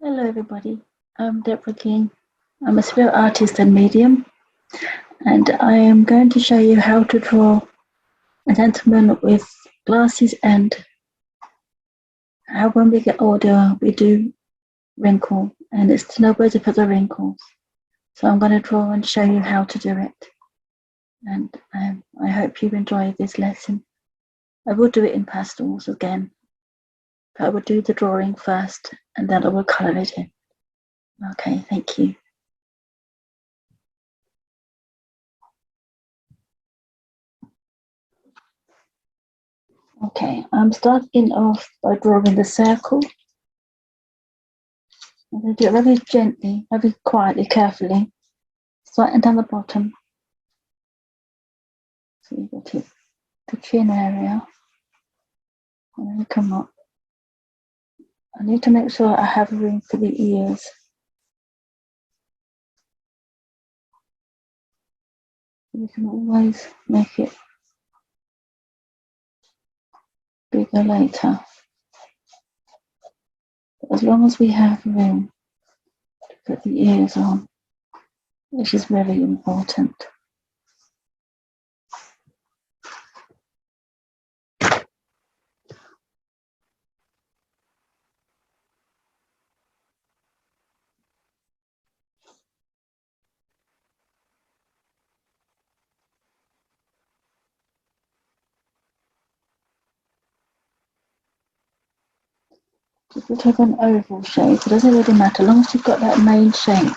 Hello, everybody. I'm Deborah King. I'm a spirit artist and medium, and I am going to show you how to draw a gentleman with glasses and how, when we get older, we do wrinkle, and it's to know where to put the wrinkles. So I'm going to draw and show you how to do it, and I hope you enjoy this lesson. I will do it in pastels again, but I will do the drawing first, and then I will color it in. Okay, thank you. Okay, I'm starting off by drawing the circle. I'm going to do it very gently, very quietly, carefully, starting down the bottom. So you got it, the chin area, and then you come up. I need to make sure I have room for the ears. You can always make it bigger later. But as long as we have room to put the ears on, which is very important. If we take an oval shape, it doesn't really matter, as long as you've got that main shape.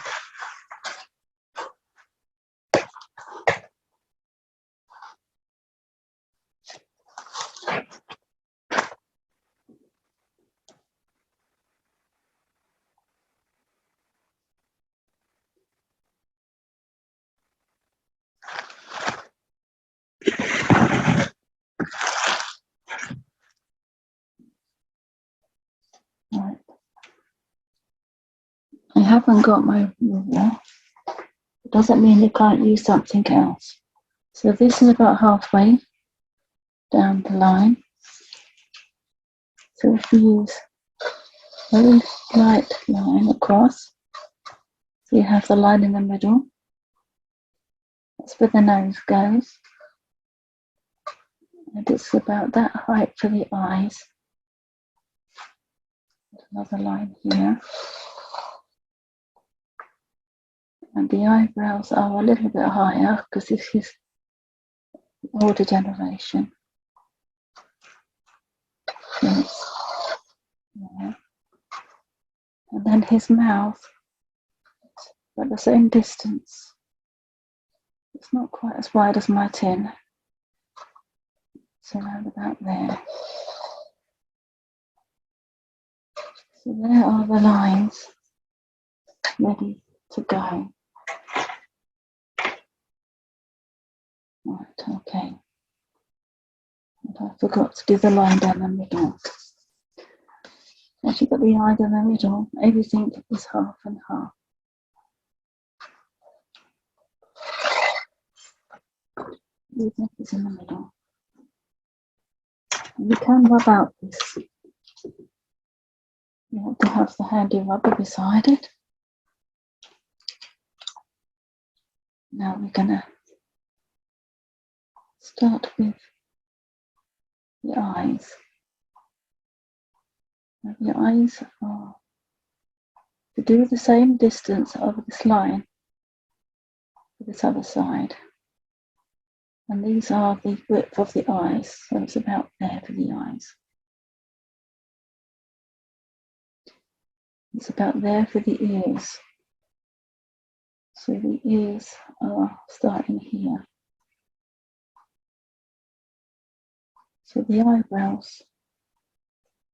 Right. I haven't got my ruler. It doesn't mean you can't use something else. So this is about halfway down the line. So if we use a very light line across, so you have the line in the middle. That's where the nose goes. And it's about that height for the eyes. Another line here. And the eyebrows are a little bit higher because this is the older generation. Yeah. And then his mouth, at the same distance. It's not quite as wide as my tin. It's around about there. So there are the lines ready to go. Right, okay. And I forgot to do the line down the middle. Once you've got the eye down the middle, everything is half and half. Everything is in the middle. And you can rub out this. You have to have the handy rubber beside it. Now we're going to start with the eyes. Now the eyes are to do the same distance over this line for this other side. And these are the width of the eyes, so it's about there for the eyes. It's about there for the ears. So the ears are starting here. So the eyebrows,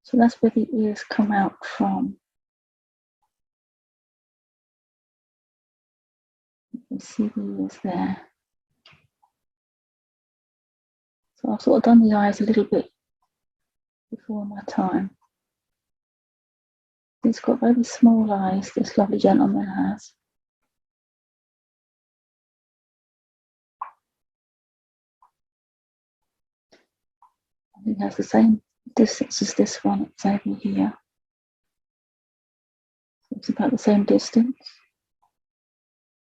so that's where the ears come out from. You can see the ears there. So I've sort of done the eyes a little bit before my time. He's got very small eyes, this lovely gentleman has. He has the same distance as this one, it's over here. It's about the same distance,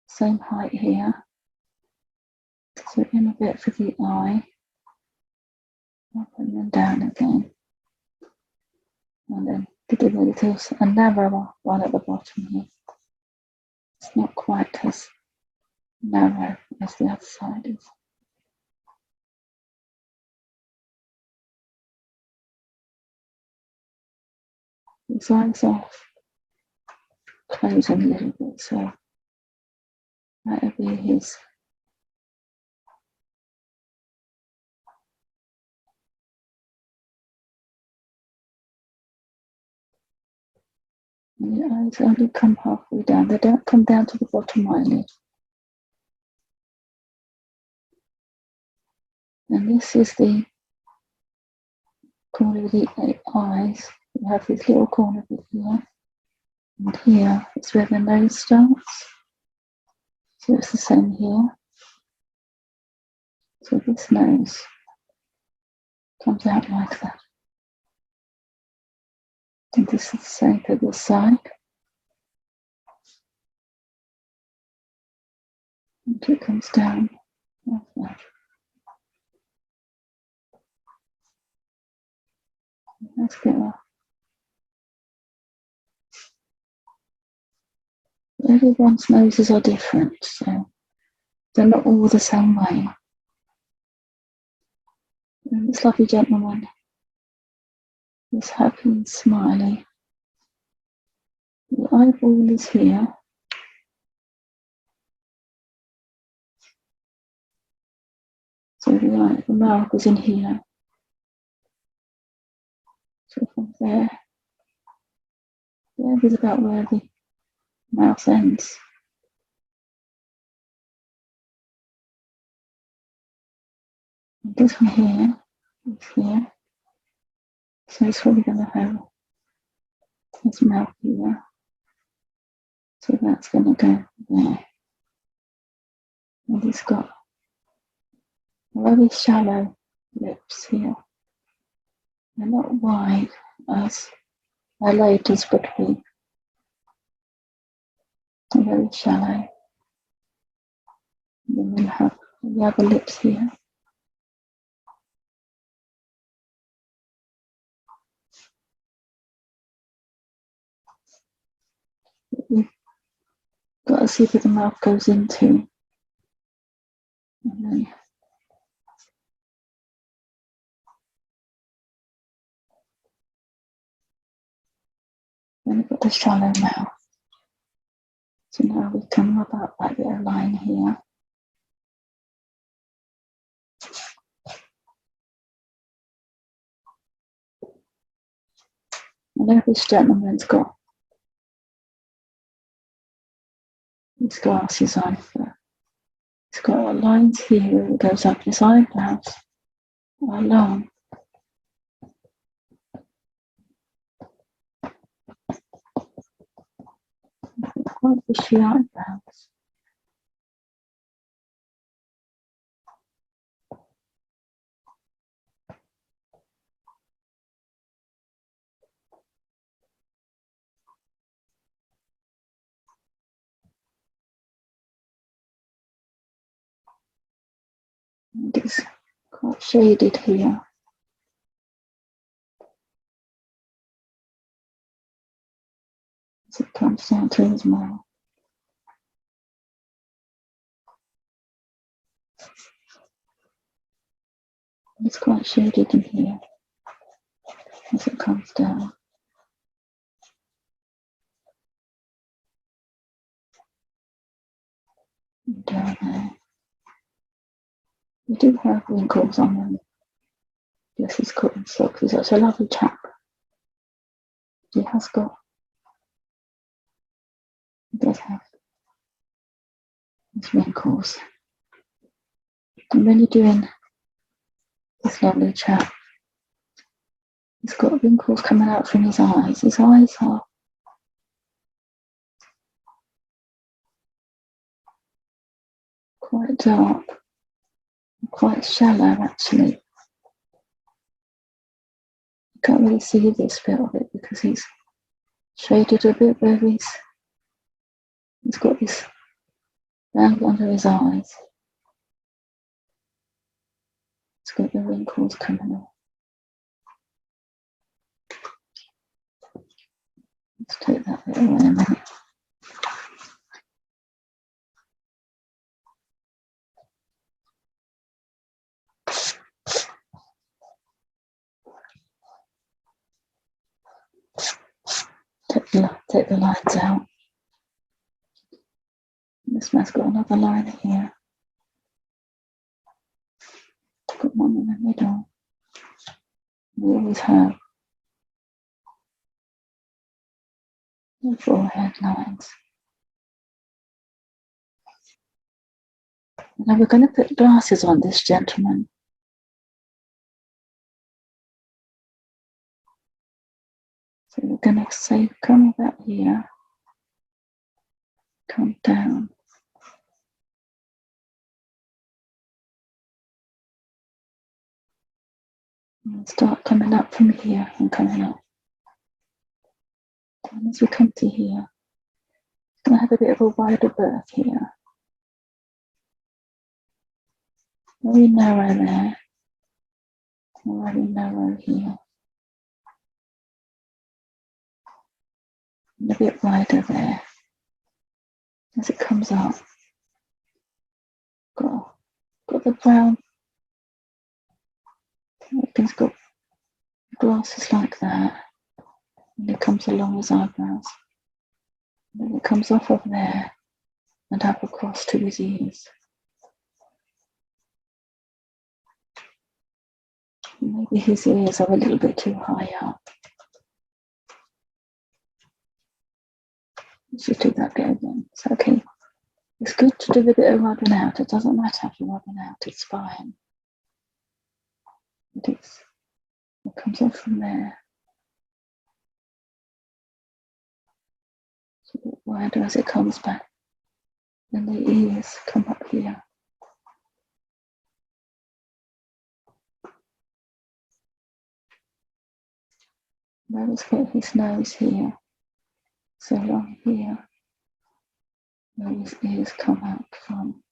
same height here. So in a bit for the eye, up and then down again. And then give it a little, a narrower one at the bottom here. It's not quite as narrow as the other side is. His eyes are closing a little bit, so that'll be his. And the eyes only come halfway down, they don't come down to the bottom eyelid. And this is the corner of the eyes. You have this little corner bit here. And here is where the nose starts. So it's the same here. So this nose comes out like that. And this is the same for this side. And it comes down like that. Let's get off. Everyone's noses are different, so they're not all the same way. And this lovely gentleman is happy and smiley. The eyeball is here. So the mouth is in here. So from there is about where the mouth ends. And this one here is here. So it's probably going to have his mouth here. So that's going to go there. And he's got very shallow lips here. They're not wide as our ladies would be. They're very shallow. And then we'll have the other lips here. We've got to see where the mouth goes into. And then we've got the shallow mouth. So now we come about that little line here. And then this gentleman's got his glasses on. He's got lines here that goes up his eyebrows are long. Quite bushy eyebrows. And it's quite shaded here. As it comes down to his mouth. It's quite shaded in here as it comes down. And down there. We do have wrinkles on them. Yes, he's cut and stuff. He's such a lovely chap. He has got, he does have his wrinkles. And when you're doing this lovely chap, he's got wrinkles coming out from his eyes. His eyes are quite dark, quite shallow actually. You can't really see this bit of it because he's shaded a bit where he's got this round under his eyes. It's got the wrinkles coming off. Let's take that bit away a minute. Take the lines out. This man's got another line here. Got one in the middle. We always have the forehead lines. Now we're going to put glasses on this gentleman. So we're going to say, come about here, come down. And start coming up from here and coming up. And as we come to here, it's going to have a bit of a wider berth here. Very narrow there. Very narrow here. And a bit wider there. As it comes up, got the brown. Everything's got glasses like that. And it comes along his eyebrows. And then it comes off of there and up across to his ears. Maybe his ears are a little bit too high up. Let's just do that bit again. It's okay. It's good to do a bit of rubbing out. It doesn't matter if you're rubbing out, it's fine. It comes off from there. It's a bit wider as it comes back. Then the ears come up here. Now let's get his nose here. So along here, where his ears come out from.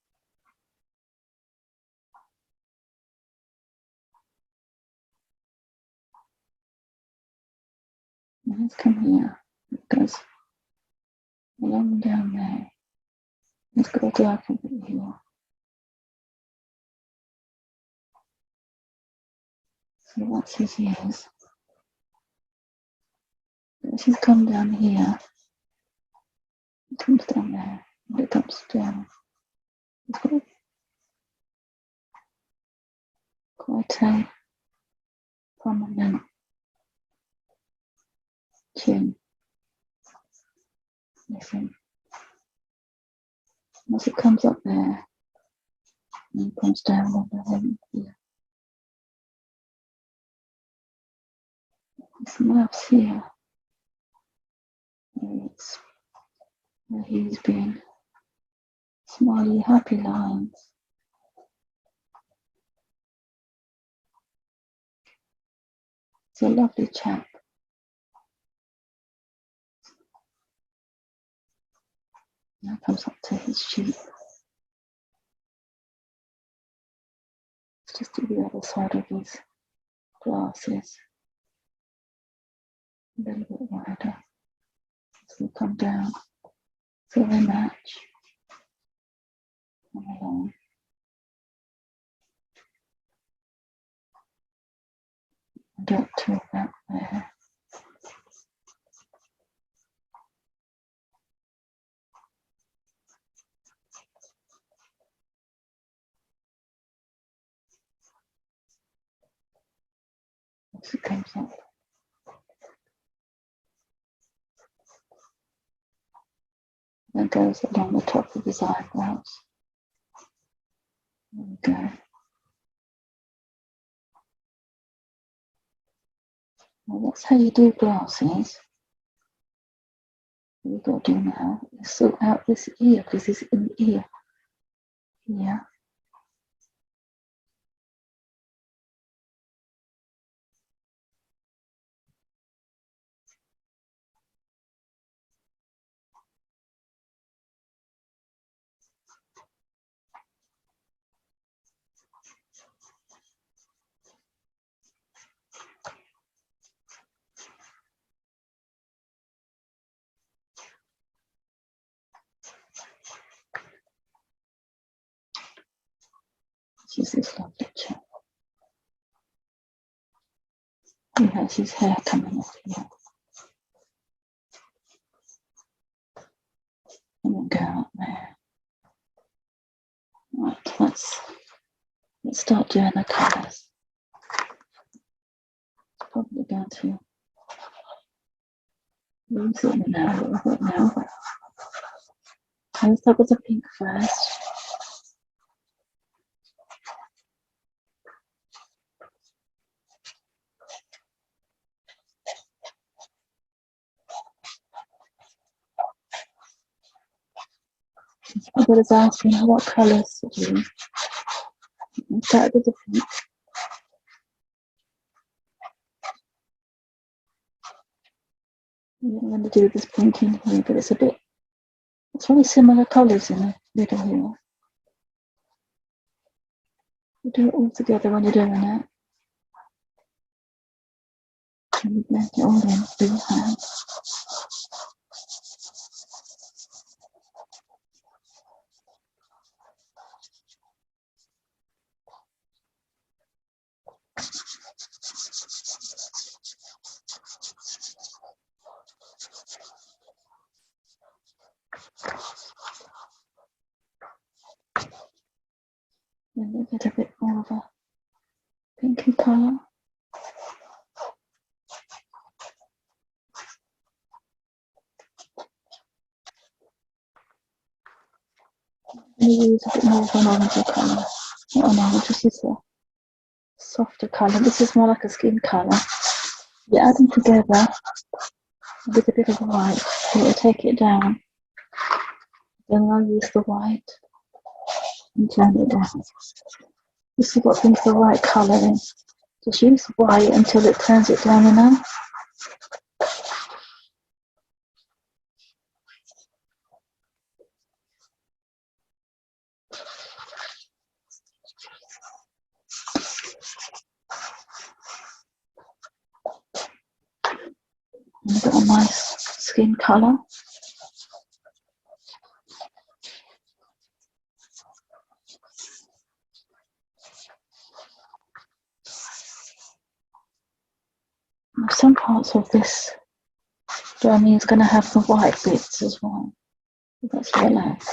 And let's come here. It goes along down there. It's got a darker bit here. So that's his ears. As he's come down here, it comes down there, and it comes down. It's got quite a prominent chin. Listen. As it comes up there, and it comes down under him here. His mouth's here. Where he's been. Smiley, happy lines. He's a lovely chap. Now comes up to his cheek. Let's just do the other side of his glasses. A little bit wider. So we come down. So they match. Come along. And up to about there. As it comes up. Then goes along the top of his eyebrows. There we go. Well, that's how you do glasses. What we've got to do now is sort out this ear, because it's in the ear. Here. She's this lovely chap. He has his hair coming off here. And then go out there. Right, let's start doing the colours. Probably going to lose it now a little bit now. Let's start with the pink first. Everybody's asking what colours to do. Start with the pink. Yeah, I'm going to do this pink in here, but it's very similar colours in the middle here. You do it all together when you're doing it. And you blend it all in with your hand. Then you get a bit more of a pinky colour. And you use a bit more of an orangey colour. Not an orange, this is a softer colour. This is more like a skin colour. You add them together with a bit of white. You take it down. Then I'll use the white and turn it down. You see what brings the white colour in. Just use white until it turns it down enough. And you've got a nice skin colour. Some parts of this journey is going to have the white bits as well. That's relaxed.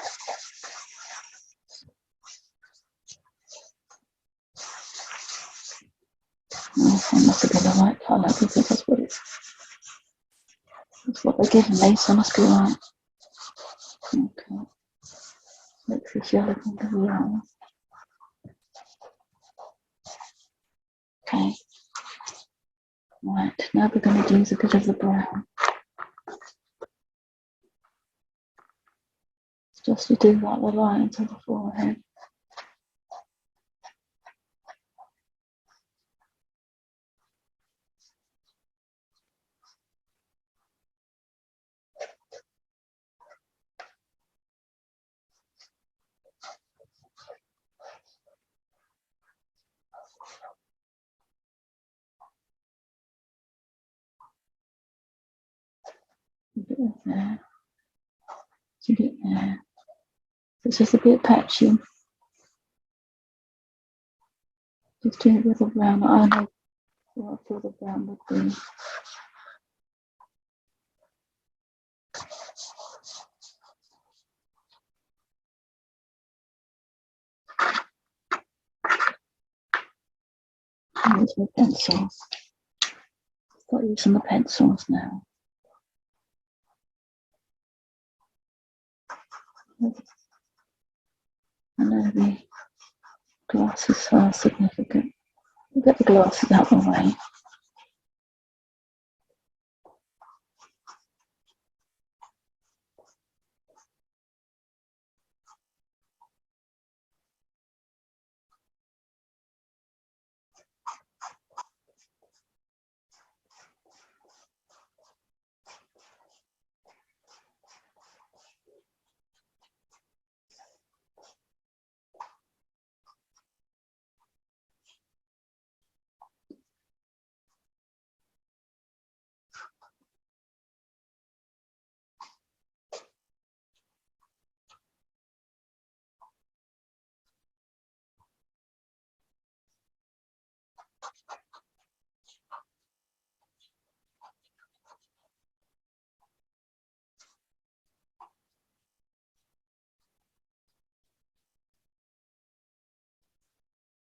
This one must have been the right colour because that's what they're giving me, so it must be right. Okay. Makes this yellow from the real. Okay. Right, now we're going to use a bit of the brown. Just to do like the lines on the forehead. A bit of there. A bit there. It's just a bit patchy. Just do it with the brown. I know what I feel the brown would be. Use my pencils. Start using the pencils now. I know the glasses are significant. We'll get the glasses out of the way.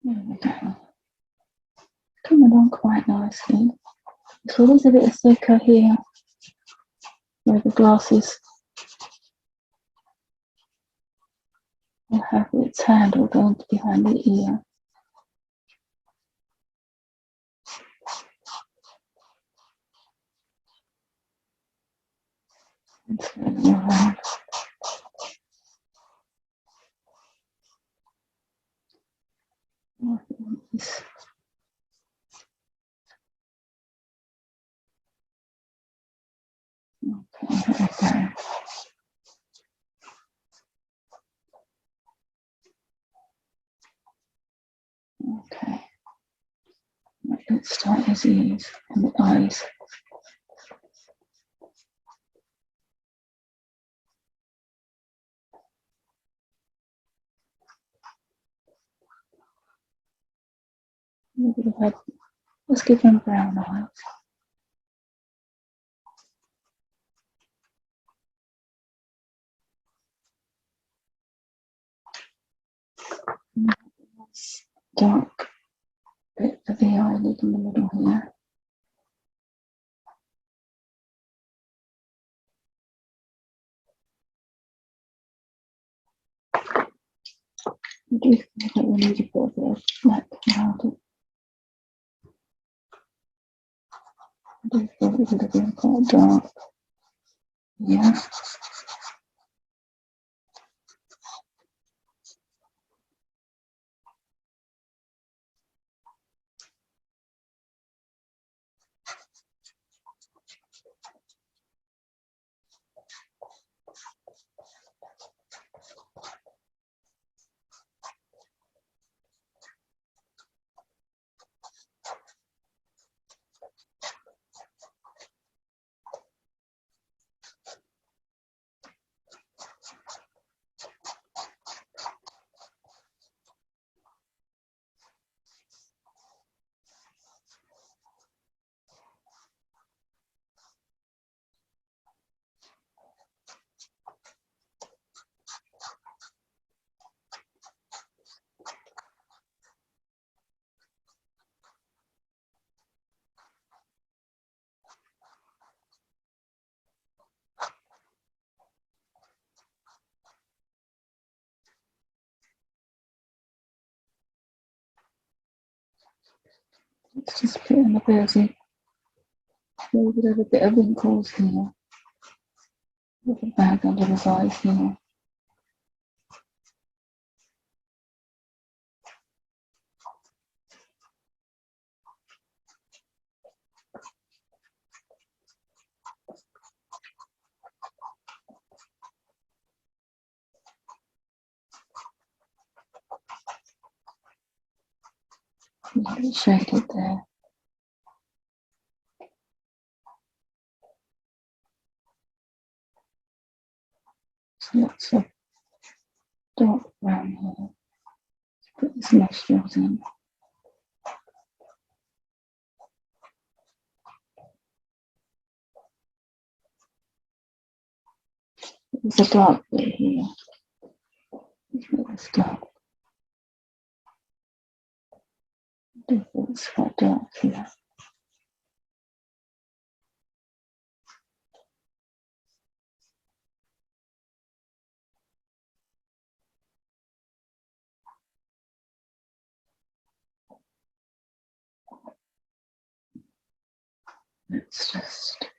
There we go. Coming on quite nicely. It's always a bit thicker here where the glasses will have its handle going behind the ear. And slowly around. Okay, okay. Okay. Let's start his ears and the eyes. Let's give him brown eyes. Dark bit of the eyelid in the middle here. I do feel that we need a bit of black around it. I do feel it would have been quite dark. Yeah. Let's just put in a bit of it. We would have a bit of wrinkles here. With a bag under his eyes here. A little shaded there. So lots of dark brown here. Put his nostrils in. There's a dark bit here. It's dark. It's quite dark here. Let's just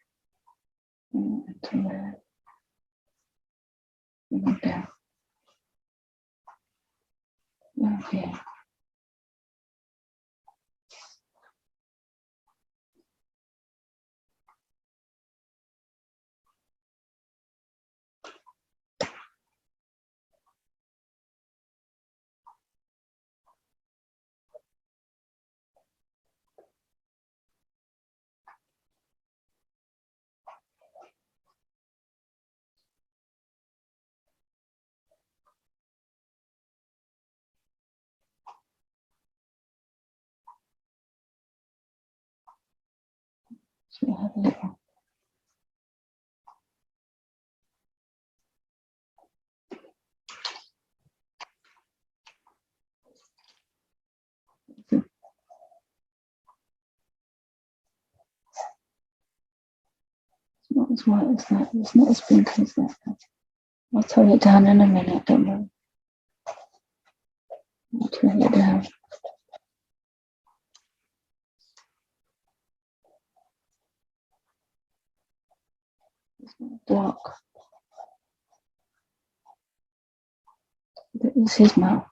bring it into there. And down. Down here. So we have a little It's not as white as that. It's not as pink as that. I'll tone it down in a minute, don't worry. I'll turn it down. It's not dark. This is his mouth.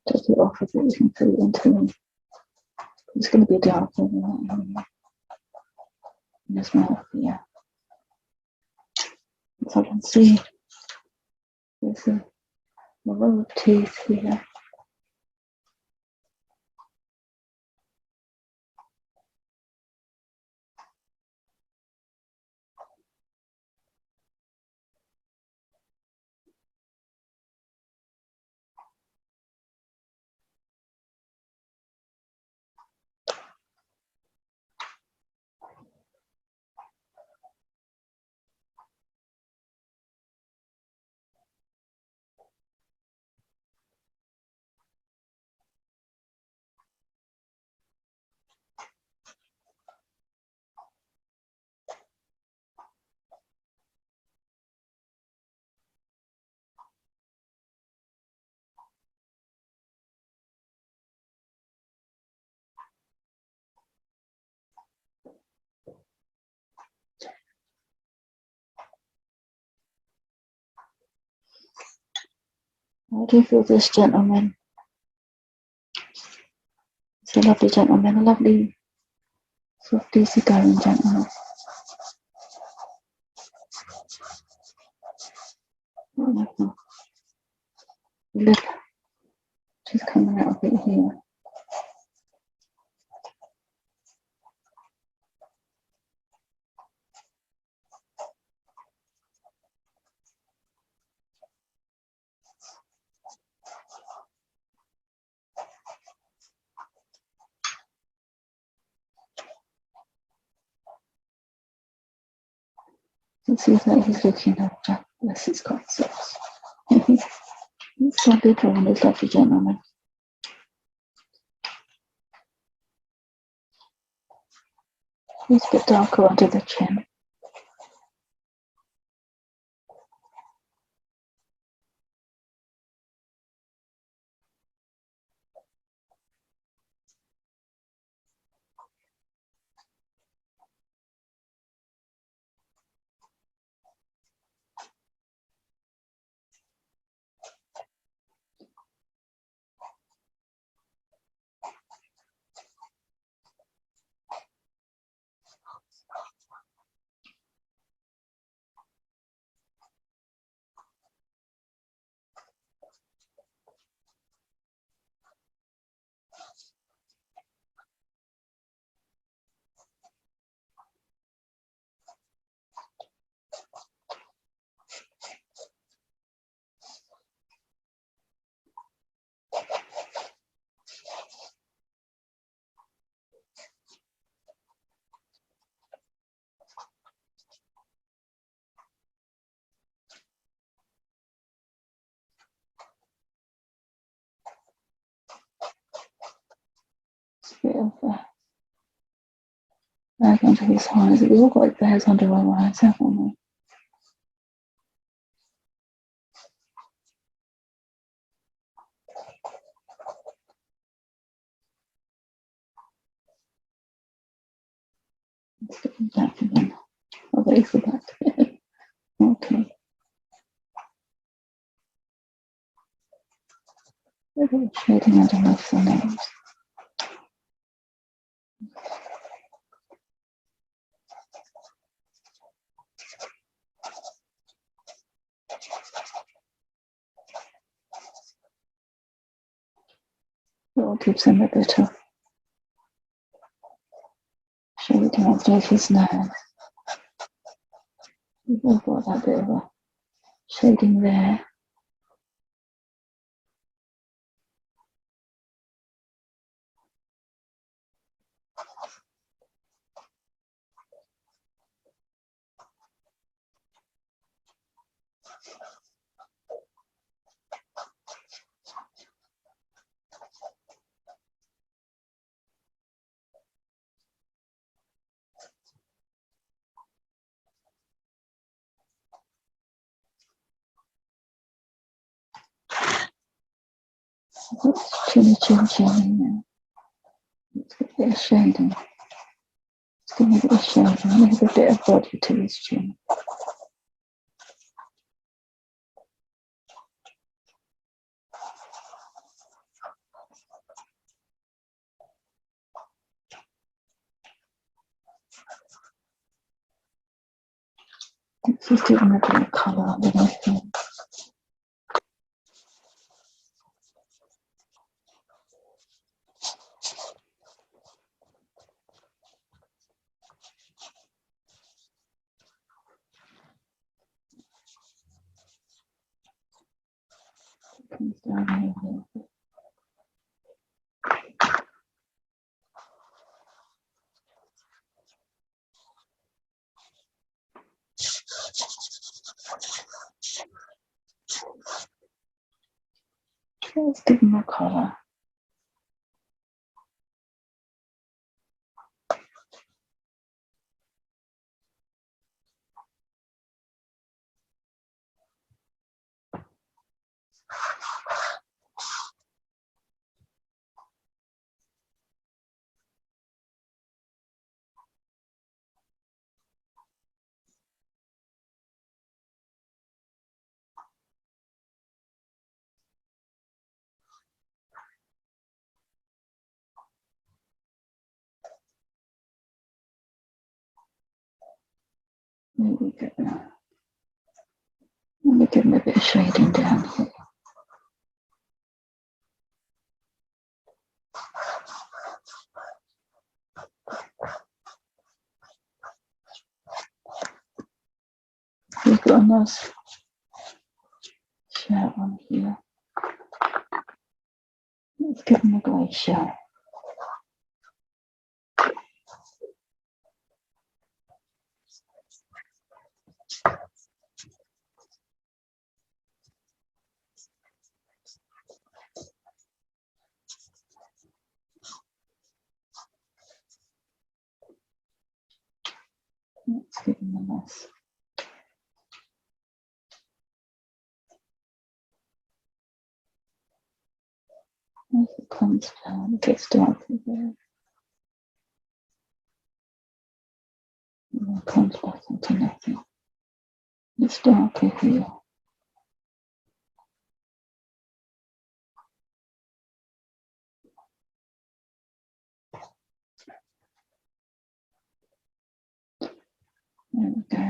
Take it off a bit, you can put it into them. It's going to be darker than that in his mouth, yeah. As I can see, there's a row of teeth here. How do you feel this gentleman? It's a lovely gentleman, a lovely, soft, easygoing gentleman. Wonderful. Lip just coming out a bit here. It seems like he's looking after his concepts. It's so beautiful when it's lovely gentleman. He's a bit darker under the chin. It's a bit of bag under his eyes. We've all got bags under our eyes, haven't we? Let's get him back again. Oh, there he's back. Okay. A little shading underneath the nose. It all gives him a bit of shading underneath his nose. We've all got that bit of a shading there. Chin in there. Let's get a bit of shading. Let's give him a bit of shading. Give a bit of body to his chin. Let's just give him a bit of colour underneath him. Comes down here a little bit. Let's give him a colour. There we go. Let me give him a bit of shading down here. We've got a nice shirt on here. Let's give him a grey shirt. Let's give him a nice. As it comes down, it gets darker there. And then comes back into nothing. It's darker here. There we go.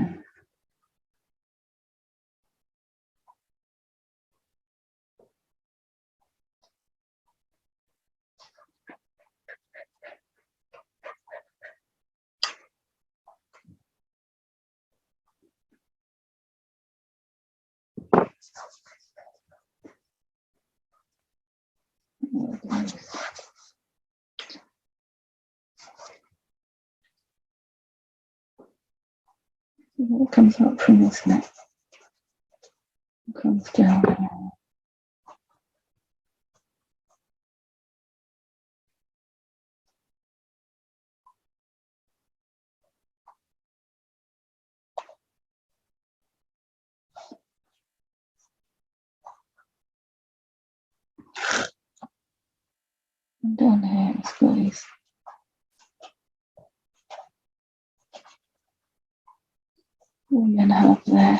It comes up from his neck. It comes down. And down here it's got his woman half there.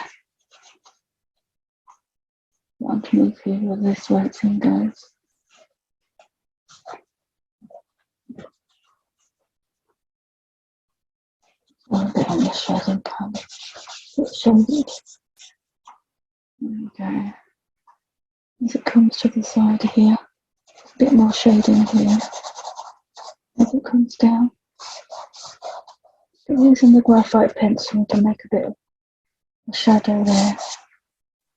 Underneath here where this waxing goes. A bit on the shredding pan. It's shaded. There we go. As it comes to the side here, a bit more shading here. As it comes down. But using the graphite pencil to make a bit of a shadow there.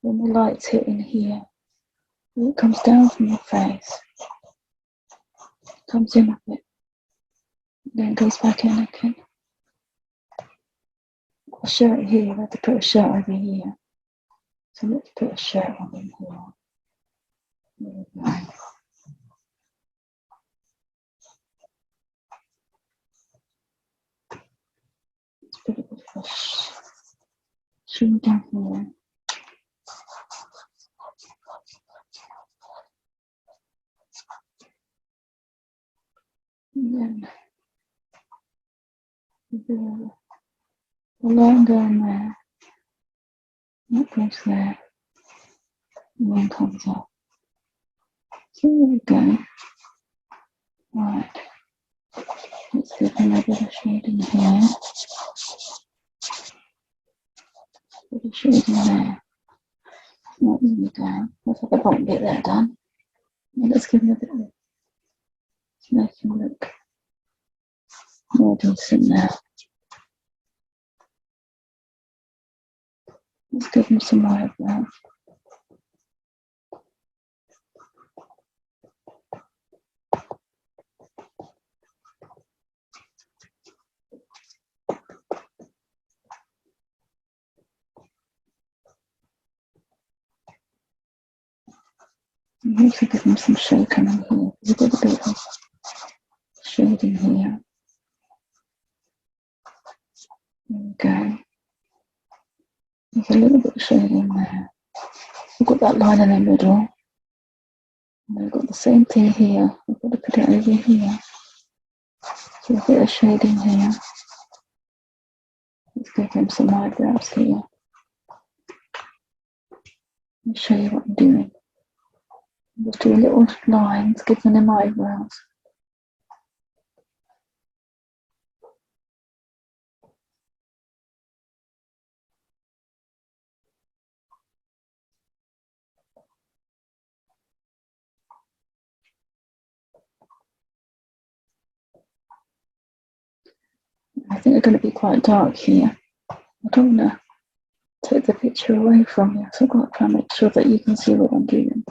When the light's hitting here, it comes down from your face. Comes in a bit. Then goes back in again. A shirt here, I have to put a shirt over here. So let's put a shirt on in here. There we go. Let's put a bit of a sheen down here. And then the line down there, that goes there, and then comes up. So there we go. Right, let's give him a bit of shading here. Bit of shading there. Right, there we go. Let's have the bottom bit there done. And let's give him a bit of, let's make him look more decent now. Let's give him some more of that. And also give him some shade coming here. We've got a bit of shading here. There we go. There's a little bit of shading there. We've got that line in the middle. And we've got the same thing here. We've got to put it over here. So a bit of shading here. Let's give him some eyebrows here. I'll show you what I'm doing. Just do little lines, giving them eyebrows. I think they're going to be quite dark here. I don't want to take the picture away from you, so I've got to try and make sure that you can see what I'm doing.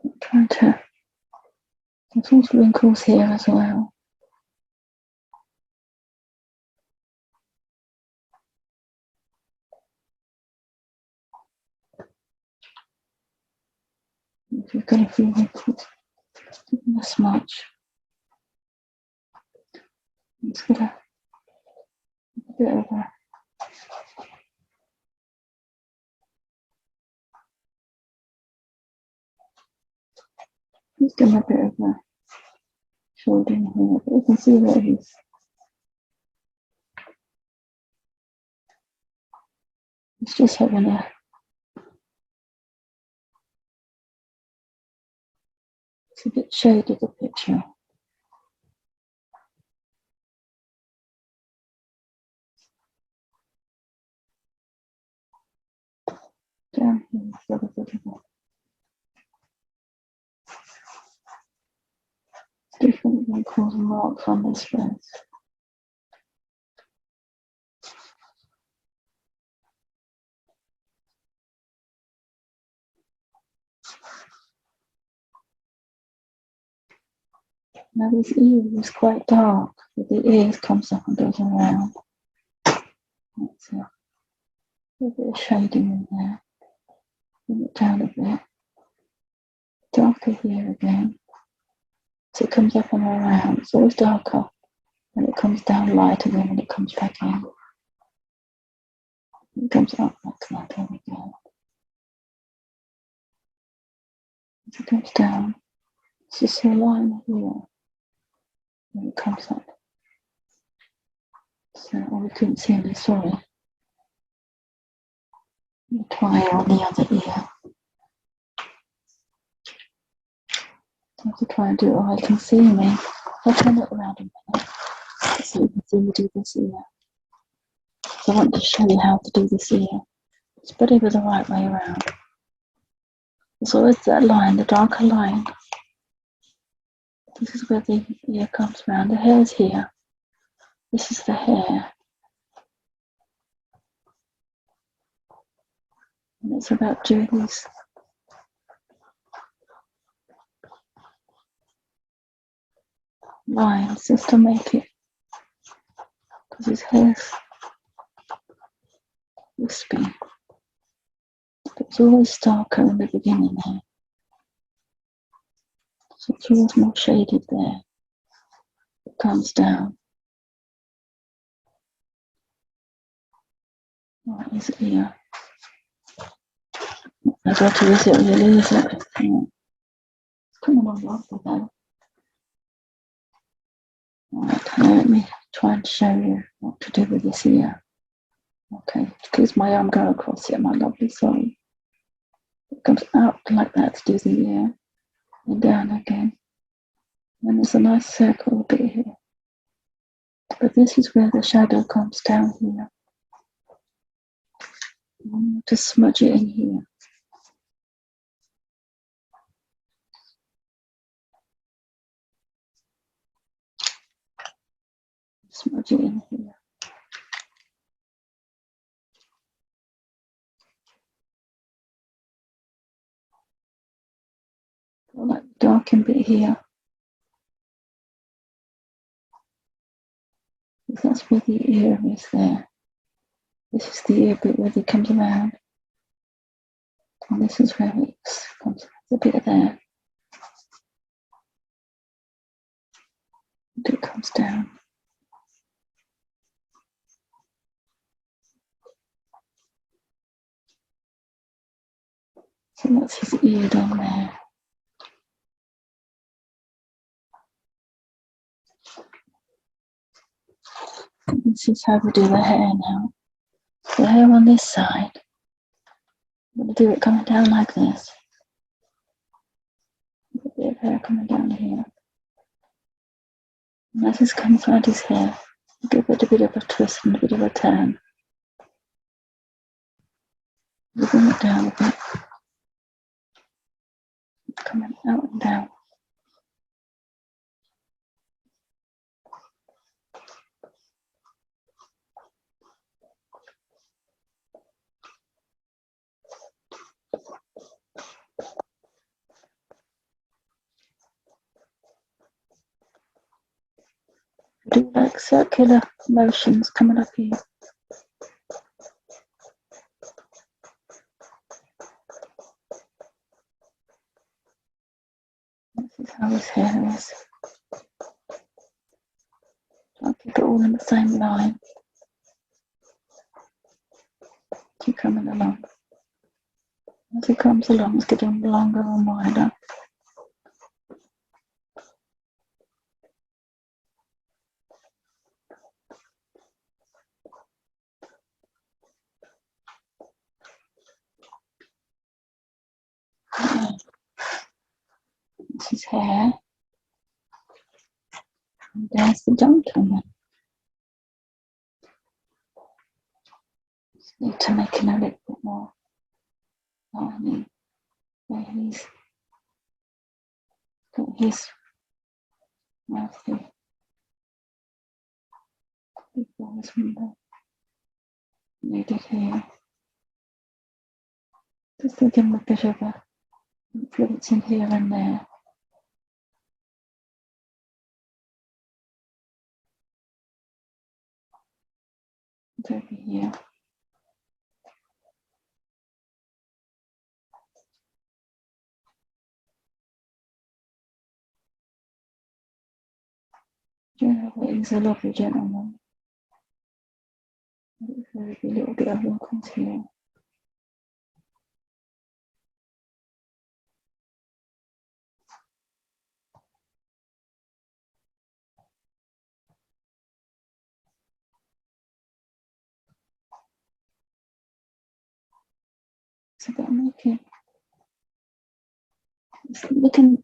I'm trying to, there's also wrinkles here as well. If you're going to feel wrinkles, not this much. It's got a bit of a, just give him a bit of a shading here, but you can see that he's just having a, it's a bit shaded, the picture. Down here, it's got a bit of a different wrinkles and marks on this face. Now his ear is quite dark, but the ears comes up and goes around. That's it. A bit of shading in there. Bring it down a bit. Darker here again. So it comes up and around. It's always darker. And it comes down lighter then when it comes back in. It comes up like that. There we go. As it comes down, it's just a line here. And it comes up. So, oh, we couldn't see any, sorry. We'll try on the other ear. I have to try and do it while I can see me. I'll turn it around a minute so you can see me do this ear. So I want to show you how to do this ear. It's better with the right way around. There's always that line, the darker line. This is where the ear comes round. The hair's here. This is the hair. And it's about doing these lines just to make it, because his hair's wispy. But it's always darker in the beginning here. So it's always more shaded there. It comes down. Right, his ear. I've got to use it really, is it? Yeah. It's coming on lovely though. Let me try and show you what to do with this ear. Okay, because my arm go across here, my lovely soul. It comes out like that to do the ear, and down again. And there's a nice circle bit here. But this is where the shadow comes down here. To smudge it in here. Smudge it in here. Like darken bit here. That's where the ear is there. This is the ear bit where it comes around. And this is where it comes. There's a bit there. And it comes down. So that's his ear down there. This is how we do the hair now. The hair on this side. I'm going to do it coming down like this. A bit of hair coming down here. And as this comes around his hair, give it a bit of a twist and a bit of a turn. You bring it down a bit. Coming out and down. Do like circular motions coming up here. This is how his hair is. I'll keep it all in the same line. Keep coming along. As it comes along, it's getting longer and wider. This is hair. And there's the gentleman. Just need to make him a little bit more shiny. Where he's got his mouth here. Before this window. Need it here. Just to give him a bit of a influence in here and there. And over here. He's a lovely gentleman. There's a little bit of wrinkles here. So that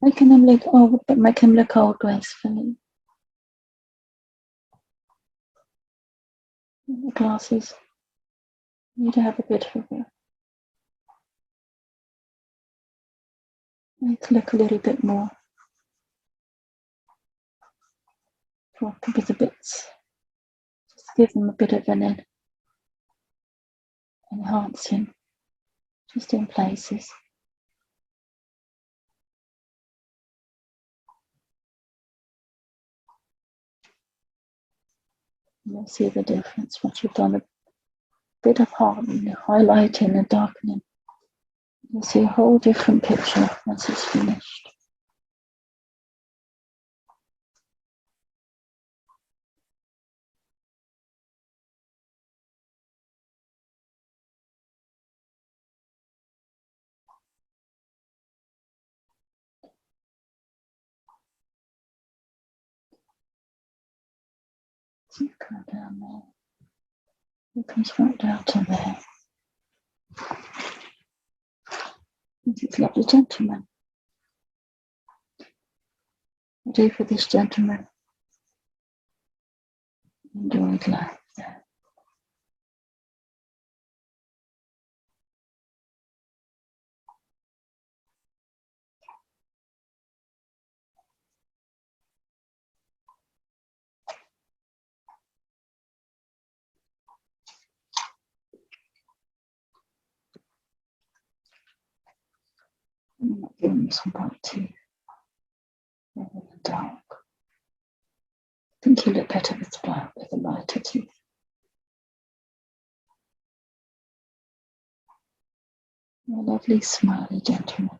making them look old, but make them look old gracefully. And the glasses need to have a bit of a need to look a little bit more. With the bits. Just give them a bit of an enhancing, just in places. You'll see the difference once you've done a bit of highlighting and darkening. You'll see a whole different picture once it's finished. Come down there. It comes right down to there. This lovely gentleman. I do for this gentleman. Enjoyed life there. I'm not giving him some white tea. Rather than dark. I think he'll look better with black, with a lighter teeth. A lovely, smiley gentleman.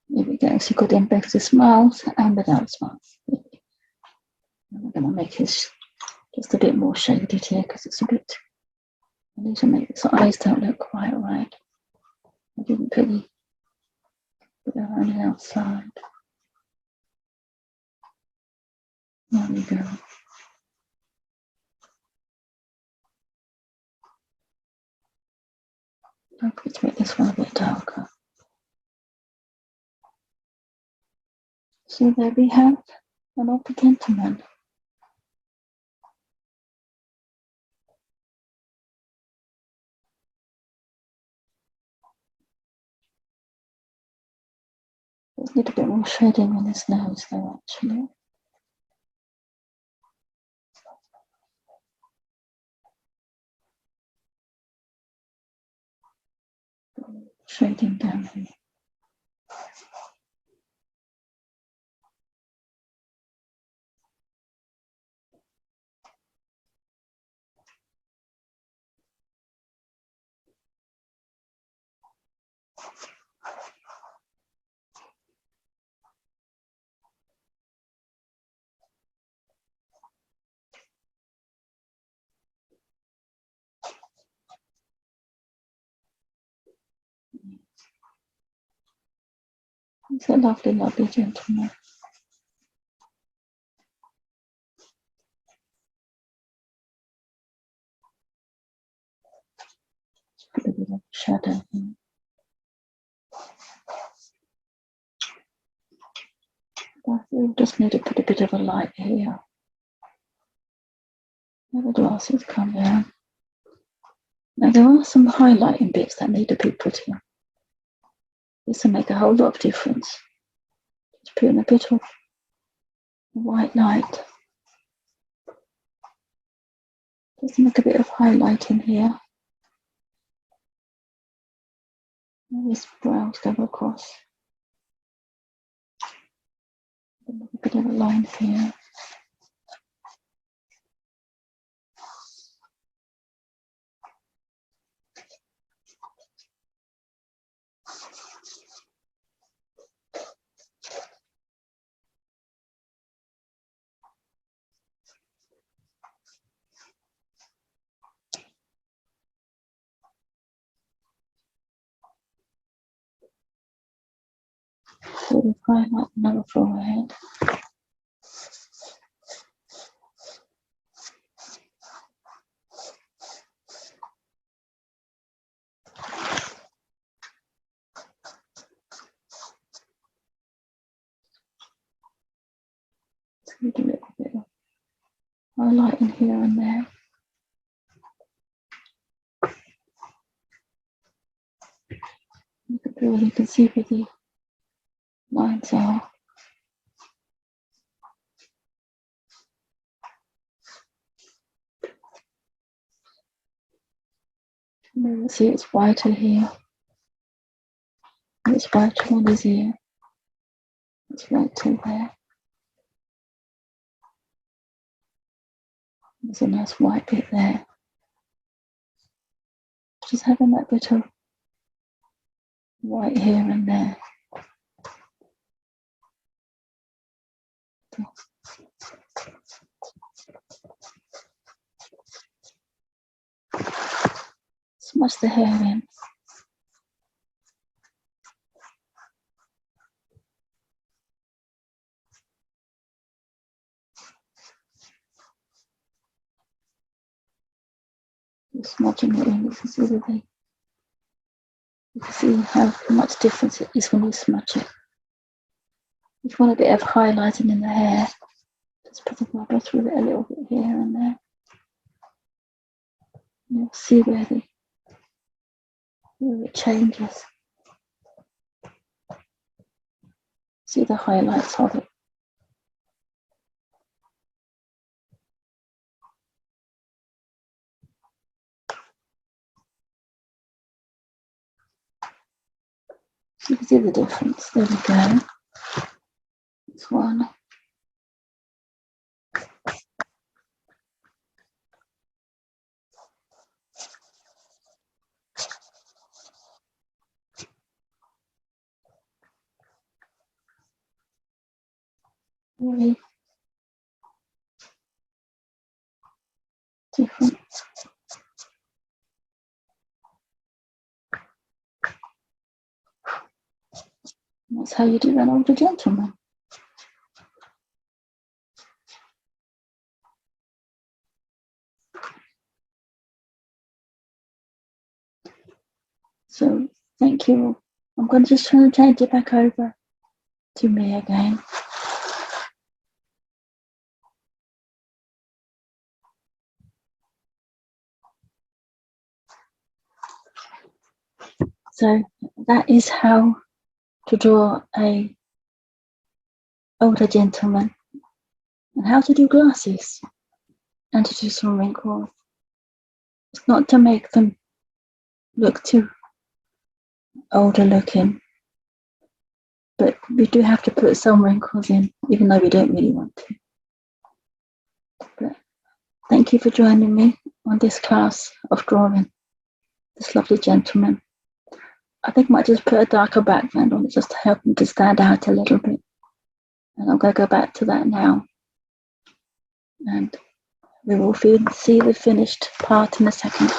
Here we go. So you've got him both with smiles and without smiles. And we're going to make his just a bit more shaded here because it's a bit. I need to make his eyes don't look quite right. I didn't put it on the outside. There we go. I'm going to make this one a bit darker. So there we have an old gentleman. There's a little bit more shading on his nose though, actually. Shading down here. He's a lovely, lovely gentleman. Put a bit of shadow in. We just need to put a bit of a light here. Now the glasses come down. Now there are some highlighting bits that need to be put in. This will make a whole lot of difference. Just put in a bit of white light. Just make a bit of highlight in here. And this brows go across. A bit of a line here. Sort of highlight another forehead. So we do a little bit of highlighting here and there. You can see where the lines are. And you can see it's whiter here. And it's whiter on his ear. It's whiter there. There's a nice white bit there. Just having that bit of white here and there. Smudge the hair in. smudging it in. You can see how much difference it is when you smudge it. If you want a bit of highlighting in the hair, just put the rubber through it a little bit here and there. You'll see where it changes. See the highlights of it. So you can see the difference. There we go. This one. Very different. And that's how you do an older gentleman. So thank you. I'm going to just try and change it back over to me again. So that is how to draw a older gentleman, and how to do glasses and to do some wrinkles. It's not to make them look too older looking, but we do have to put some wrinkles in, even though we don't really want to. But thank you for joining me on this class of drawing this lovely gentleman. I think I might just put a darker background on it just to help him to stand out a little bit. And I'm going to go back to that now. And we will see the finished part in a second.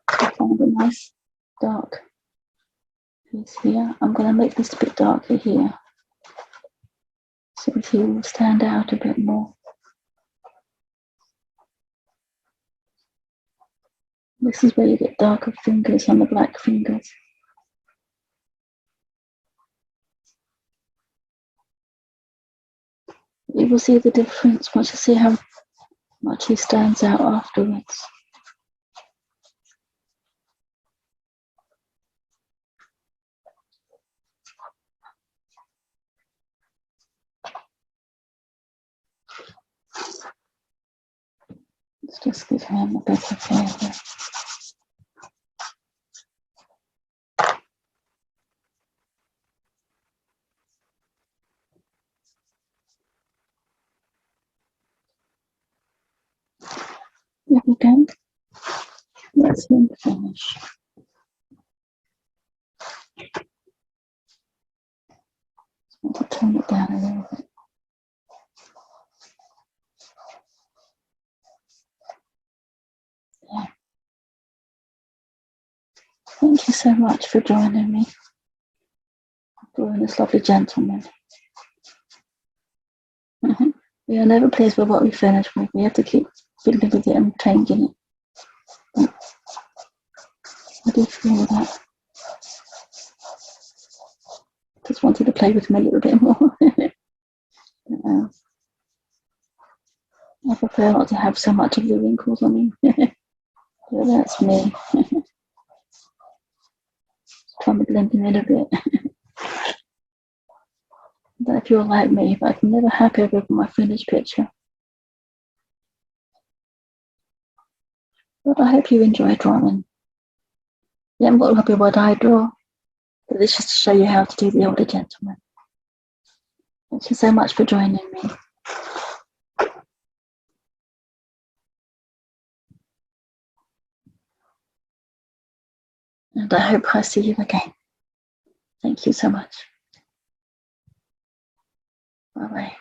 I found a nice dark piece here. I'm going to make this a bit darker here, so he will stand out a bit more. This is where you get darker fingers on the black fingers. You will see the difference once you see how much he stands out afterwards. Let's just give him a better flavour. There we go. Let's him finish. Just want to tone it down a little bit. Yeah. Thank you so much for joining me, drawing this lovely gentleman. We are never pleased with what we finish with. We have to keep fiddling with it and changing it. But I do feel that. Just wanted to play with him a little bit more. I prefer not to have so much of the wrinkles on him. But that's me. Trying to blend him in a bit. But if you're like me, but I'm never happy with my finished picture. But I hope you enjoy drawing. You haven't got to copy what I draw, but it's just to show you how to do the older gentleman. Thank you so much for joining me. And I hope I see you again. Thank you so much. Bye-bye.